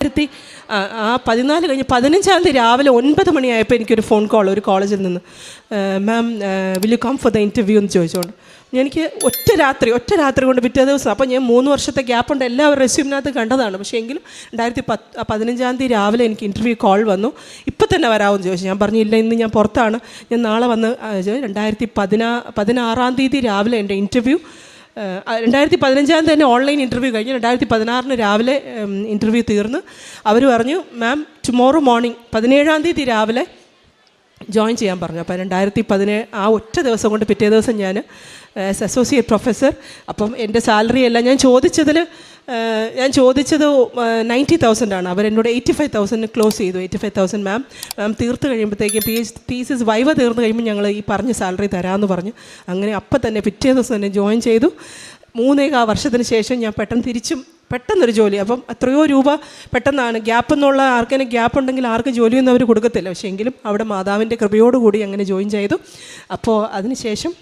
14 കഴിഞ്ഞ് 15-ാം തീയതി രാവിലെ 9 മണിയായപ്പോൾ എനിക്കൊരു ഫോൺ കോൾ ഒരു കോളേജിൽ നിന്ന്, ma'am will you come for the interview എന്ന് ചോദിച്ചുകൊണ്ട്. എനിക്ക് ഒറ്റ രാത്രി കൊണ്ട് പിറ്റേ ദിവസം, അപ്പോൾ ഞാൻ 3 വർഷത്തെ ഗ്യാപ്പുണ്ട് എല്ലാവരും റെസ്യൂമിനകത്ത് കണ്ടതാണ്. പക്ഷേ എങ്കിലും 2015-ാം തീയതി രാവിലെ എനിക്ക് ഇൻ്റർവ്യൂ കോൾ വന്നു. ഇപ്പം തന്നെ വരാമെന്ന് ചോദിച്ചു. ഞാൻ പറഞ്ഞു ഇല്ല, ഇന്ന് ഞാൻ പുറത്താണ്, ഞാൻ നാളെ വന്ന്. 2016-ാം തീയതി രാവിലെ എൻ്റെ ഇൻ്റർവ്യൂ, 2015-ാം തന്നെ ഓൺലൈൻ ഇൻ്റർവ്യൂ കഴിഞ്ഞ് 2016 രാവിലെ ഇൻ്റർവ്യൂ തീർന്ന് അവർ പറഞ്ഞു മാം ടുമോറോ മോർണിംഗ് 17-ാം തീയതി രാവിലെ ജോയിൻ ചെയ്യാൻ പറഞ്ഞു. അപ്പോൾ 2017 ആ ഒറ്റ ദിവസം കൊണ്ട് പിറ്റേ ദിവസം ഞാൻ ആസ് അസോസിയേറ്റ് പ്രൊഫസർ. അപ്പം എൻ്റെ സാലറി എല്ലാം ഞാൻ ചോദിച്ചത് 90,000 ആണ്. അവരെന്നോട് 85,000 ക്ലോസ് ചെയ്തു. 85,000 മാം തീർത്ത് കഴിയുമ്പോഴത്തേക്കും തീസിസ് വൈവ തീർന്ന് കഴിയുമ്പോൾ ഞങ്ങൾ ഈ പറഞ്ഞ സാലറി തരാമെന്ന് പറഞ്ഞു. അങ്ങനെ അപ്പം തന്നെ പിറ്റേ ദിവസം തന്നെ ജോയിൻ ചെയ്തു. 3.25 വർഷത്തിന് ശേഷം ഞാൻ പെട്ടെന്നൊരു ജോലി. അപ്പം എത്രയോ രൂപ പെട്ടെന്നാണ്. ഗ്യാപ്പ് എന്നുള്ള ആർക്കെങ്കിലും ഗ്യാപ്പ് ഉണ്ടെങ്കിൽ ആർക്കും ജോലിയൊന്നും അവർ കൊടുക്കത്തില്ല. പക്ഷേ എങ്കിലും അവിടെ മാതാവിൻ്റെ കൃപയോടുകൂടി അങ്ങനെ ജോയിൻ ചെയ്തു. അപ്പോൾ അതിനുശേഷം